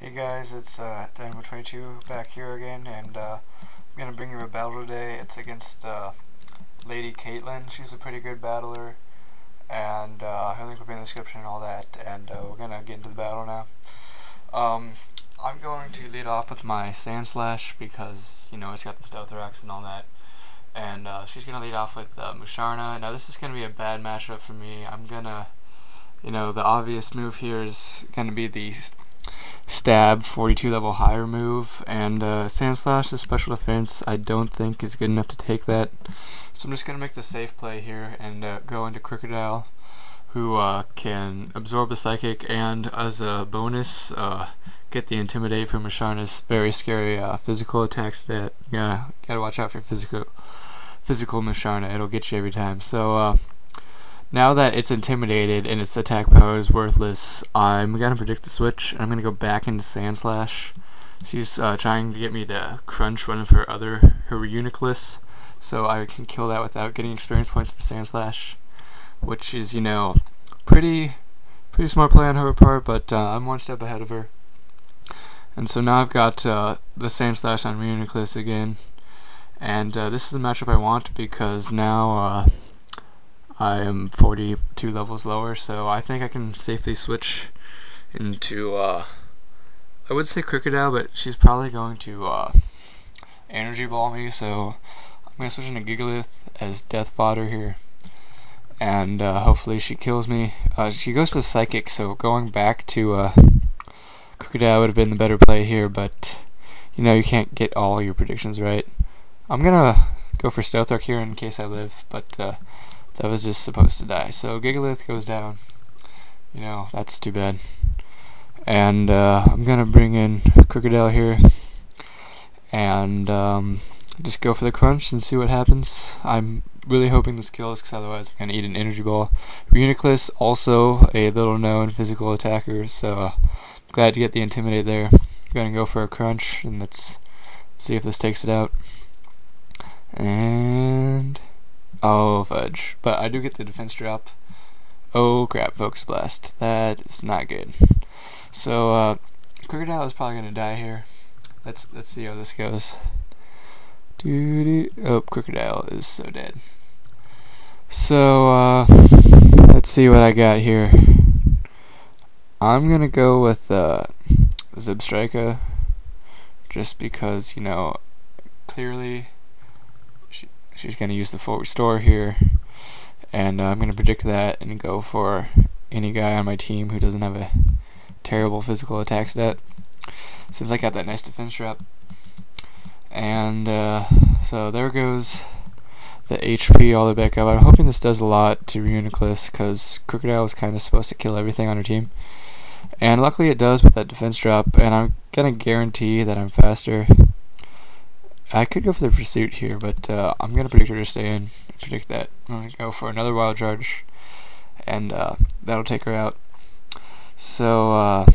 Hey guys, it's Dynamo22 back here again, and I'm gonna bring you a battle today. It's against Lady Caitlyn. She's a pretty good battler, and her link will be in the description and all that. And we're gonna get into the battle now. I'm going to lead off with my Sandslash because it's got the Stealth Rocks and all that. And she's gonna lead off with Musharna. Now this is gonna be a bad matchup for me. I'm gonna, the obvious move here is gonna be the Stab 42 level higher move, and Sandslash's special defense I don't think is good enough to take that, so I'm just going to make the safe play here and go into Krookodile, who can absorb the Psychic and as a bonus get the Intimidate from Musharna's very scary physical attacks that gotta watch out for physical Musharna. It'll get you every time. So now that it's intimidated and its attack power is worthless, I'm going to predict the switch. I'm going to go back into Sandslash. She's trying to get me to crunch one of her Reuniclus, so I can kill that without getting experience points for Sandslash, which is, pretty smart play on her part, but I'm one step ahead of her. And so now I've got the Sandslash on Reuniclus again, and this is a matchup I want because now I am 42 levels lower, so I think I can safely switch into, I would say Krookodile, but she's probably going to Energy Ball me, so I'm going to switch into Gigalith as death fodder here, and hopefully she kills me. She goes for Psychic, so going back to Krookodile would have been the better play here, but you can't get all your predictions right. I'm going to go for Stealth Rock here in case I live, but that was just supposed to die. So Gigalith goes down. That's too bad. And I'm going to bring in Krookodile here and just go for the crunch and see what happens. I'm really hoping this kills because otherwise I'm going to eat an Energy Ball. Reuniclus, also a little known physical attacker, so glad to get the Intimidate there. I'm going to go for a crunch and let's see if this takes it out. And oh, fudge. But I do get the defense drop. Oh crap, Focus Blast. That is not good. So, Krookodile is probably gonna die here. Let's see how this goes. Oh, Krookodile is so dead. So, let's see what I got here. I'm gonna go with Zebstrika, just because, clearly she's going to use the full restore here, and I'm going to predict that and go for any guy on my team who doesn't have a terrible physical attack stat, since I got that nice defense drop. And so there goes the HP all the way back up. I'm hoping this does a lot to Reuniclus, because Krookodile is kind of supposed to kill everything on her team, and luckily it does with that defense drop, and I'm going to guarantee that I'm faster. I could go for the Pursuit here, but I'm going to predict her to stay in and predict that. I'm going to go for another Wild Charge, and that'll take her out. So,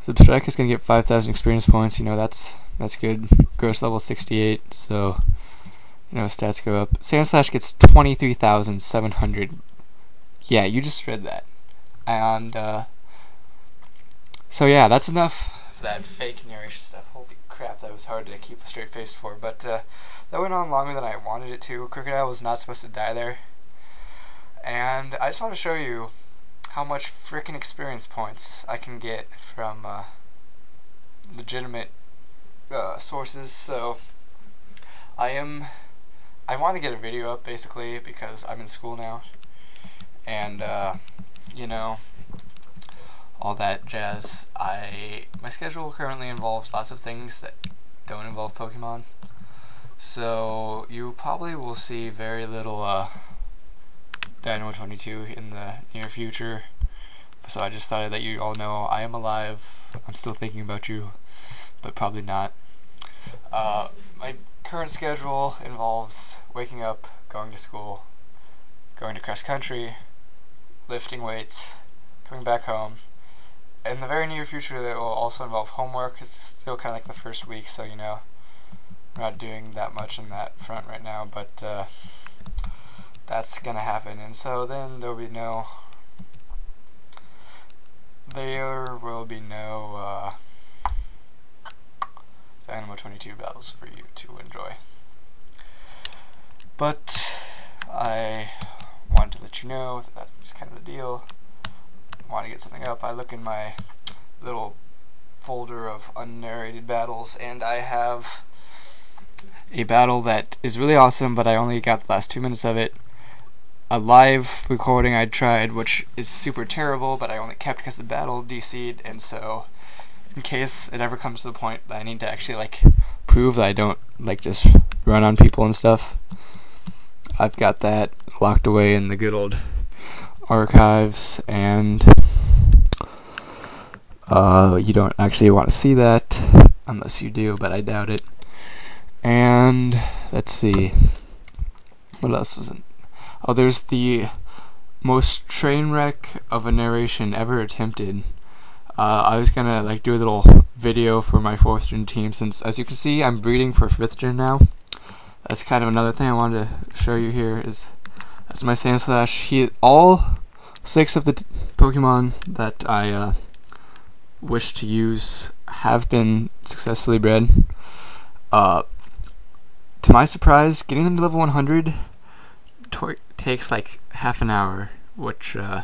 Zebstrika is going to get 5,000 experience points. That's good. Gross level 68, so, stats go up. Sandslash gets 23,700. Yeah, you just read that. And, so yeah, that's enough of that fake narration stuff. Holy crap, that was hard to keep a straight face for, but that went on longer than I wanted it to. Krookodile was not supposed to die there, and I just want to show you how much freaking experience points I can get from legitimate sources. So I want to get a video up basically because I'm in school now, and all that jazz. My schedule currently involves lots of things that don't involve Pokemon, so you probably will see very little Dynamo22 in the near future. So I just thought I'd let you all know I am alive. I'm still thinking about you, but probably not. My current schedule involves waking up, going to school, going to cross country, lifting weights, coming back home. In the very near future, that will also involve homework. It's still kind of like the first week, so we're not doing that much in that front right now, but that's gonna happen. And so then there will be no 22 battles for you to enjoy. But I wanted to let you know that that's kind of the deal. I want to get something up. I look in my little folder of unnarrated battles, and I have a battle that is really awesome, but I only got the last 2 minutes of it. A live recording I tried, which is super terrible, but I only kept because the battle DC'd, and so in case it ever comes to the point that I need to actually like prove that I don't like just run on people and stuff, I've got that locked away in the good old archives, and you don't actually want to see that unless you do, but I doubt it. And let's see, what else was it? Oh, there's the most train wreck of a narration ever attempted. I was gonna like do a little video for my 4th gen team, since as you can see I'm breeding for 5th gen now. That's kind of another thing I wanted to show you here, is that's my Sandslash. All 6 of the Pokemon that I wish to use have been successfully bred. To my surprise, getting them to level 100 takes like half an hour, which you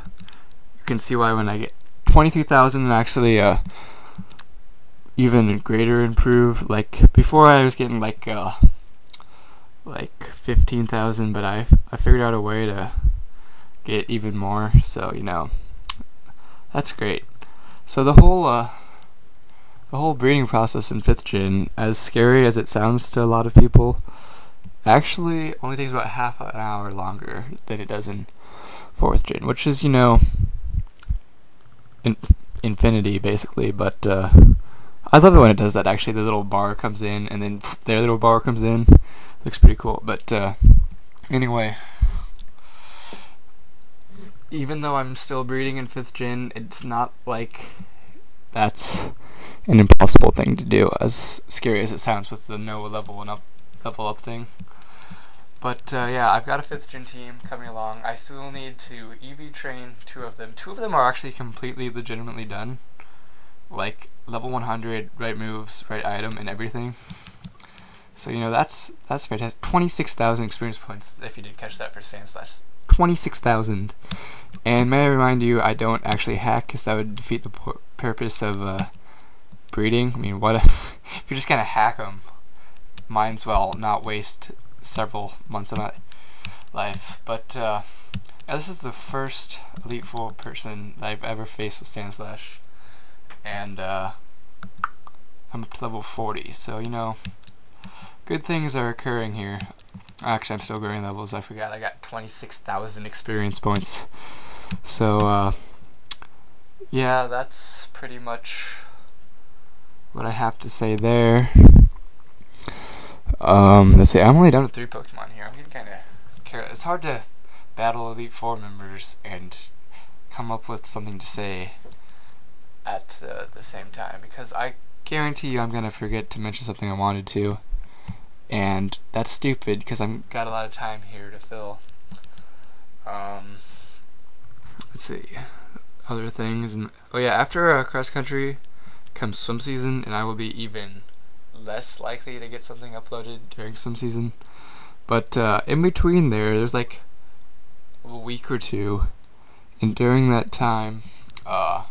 can see why when I get 23,000 and actually even greater improve. Like before I was getting like 15,000, but I figured out a way to get even more, so you know, that's great. So the whole breeding process in 5th gen, as scary as it sounds to a lot of people, actually only takes about half an hour longer than it does in 4th gen, which is, you know, infinity basically. But I love it when it does that. Actually, the little bar comes in, and then their little bar comes in. Looks pretty cool. But anyway, even though I'm still breeding in 5th gen, it's not like that's an impossible thing to do, as scary as it sounds with the no level up thing. But yeah, I've got a 5th gen team coming along. I still need to EV train 2 of them. 2 of them are actually completely legitimately done, like level 100, right moves, right item, and everything. So you know, that's fantastic. 26,000 experience points, if you didn't catch that, for Sandslash. 26,000. And may I remind you, I don't actually hack, because that would defeat the purpose of breeding. I mean, what if you're just gonna hack them? Might as well not waste several months of my life. But yeah, this is the first Elite Four person that I've ever faced with Sandslash, and I'm up to level 40, so you know, good things are occurring here. Actually, I'm still growing levels. I forgot I got 26,000 experience points. So yeah, that's pretty much what I have to say there. Let's see, I'm only down to 3 Pokemon here. I'm getting kind of careless. It's hard to battle Elite Four members and come up with something to say at the same time, because I guarantee you I'm gonna forget to mention something I wanted to, and that's stupid because I've got a lot of time here to fill. Let's see, other things. Oh yeah, after cross country comes swim season, and I will be even less likely to get something uploaded during swim season. But in between there's like a week or 2, and during that time I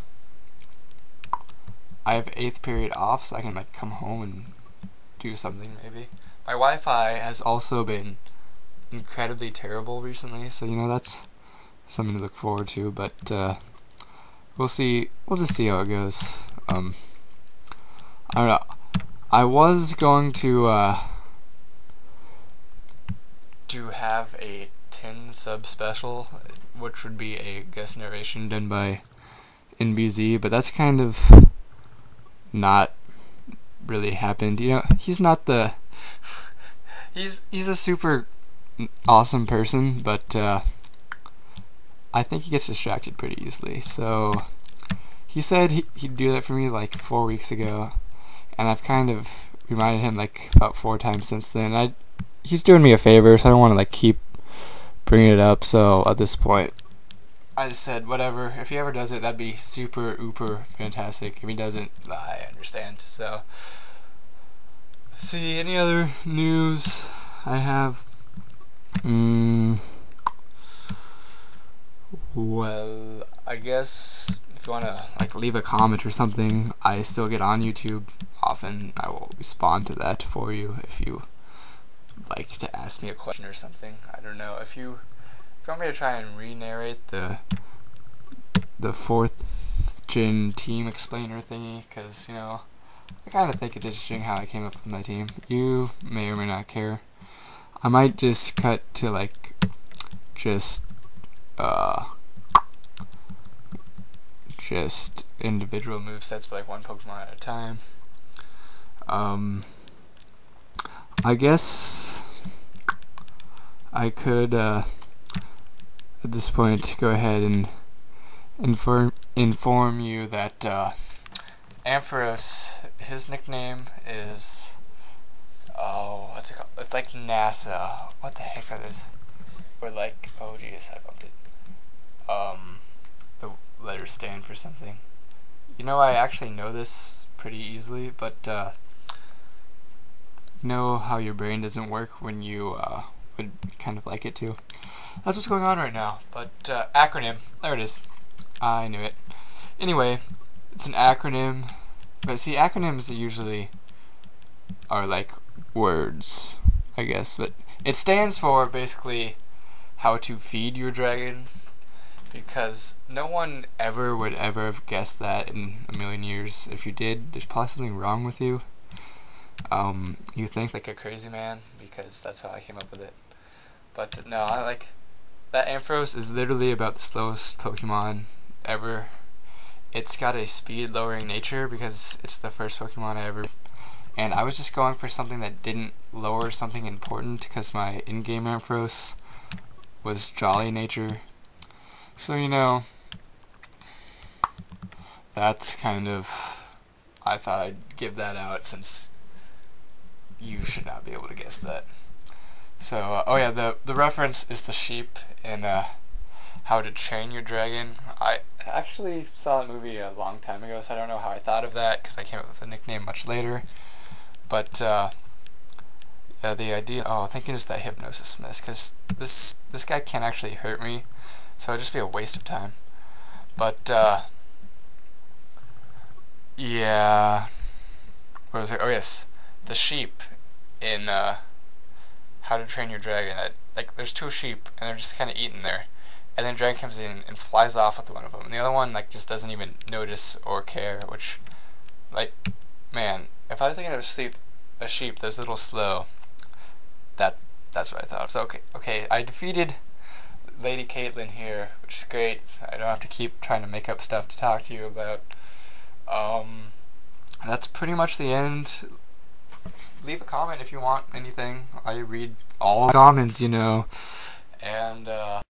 have 8th period off, so I can like come home and do something maybe. My Wi-Fi has also been incredibly terrible recently, so you know, that's something to look forward to. But we'll see. We'll just see how it goes. I don't know. I was going to have a 10 sub special, which would be a guest narration done by NBZ, but that's kind of not really happened. You know, he's not the he's a super awesome person, but I think he gets distracted pretty easily. So he said he'd do that for me like 4 weeks ago, and I've kind of reminded him like about 4 times since then. He's doing me a favor, so I don't want to like keep bringing it up. So at this point, I just said whatever. If he ever does it, that'd be super fantastic. If he doesn't, I understand. So See, any other news I have? Well, I guess if you wanna like leave a comment or something, I still get on YouTube often. I will respond to that for you if you like to ask me a question or something. I don't know if you want me to try and re-narrate the 4th gen team explainer thingy, because you know I kind of think it's interesting how I came up with my team. You may or may not care. I might just cut to like just individual movesets for like one Pokemon at a time. I guess I could at this point go ahead and inform you that Ampharos, his nickname is, oh, what's it called? It's like NASA. What the heck are those? Or like, oh geez, I bumped it. The letters stand for something. You know, I actually know this pretty easily, but you know how your brain doesn't work when you would kind of like it to. That's what's going on right now. But acronym, there it is. I knew it. Anyway, it's an acronym. But see, acronyms usually are like words, I guess. But it stands for basically how to feed your dragon, because no one ever would ever have guessed that in a million years. If you did, there's probably something wrong with you. You think like a crazy man, because that's how I came up with it. But no, I like that. Ampharos is literally about the slowest Pokemon ever. It's got a speed lowering nature because it's the first Pokemon I ever, and I was just going for something that didn't lower something important because my in-game Ampharos was jolly nature. So you know, that's kind of, I thought I'd give that out since you should not be able to guess that. So oh yeah, the reference is to sheep in How to Train Your Dragon. I actually saw that movie a long time ago, so I don't know how I thought of that because I came up with the nickname much later. But yeah, the idea. Oh, thank goodness that hypnosis missed, because this guy can't actually hurt me, so it'd just be a waste of time. But yeah, what was it? Oh yes, the sheep in How to Train Your Dragon. Like there's 2 sheep and they're just kind of eating there. And then Dragon comes in and flies off with one of them, and the other one like just doesn't even notice or care. Which, like, man, if I was thinking of a sheep that's a little slow, that's what I thought of. So okay, I defeated Lady Caitlyn here, which is great. So I don't have to keep trying to make up stuff to talk to you about. That's pretty much the end. Leave a comment if you want anything. I read all comments, you know, and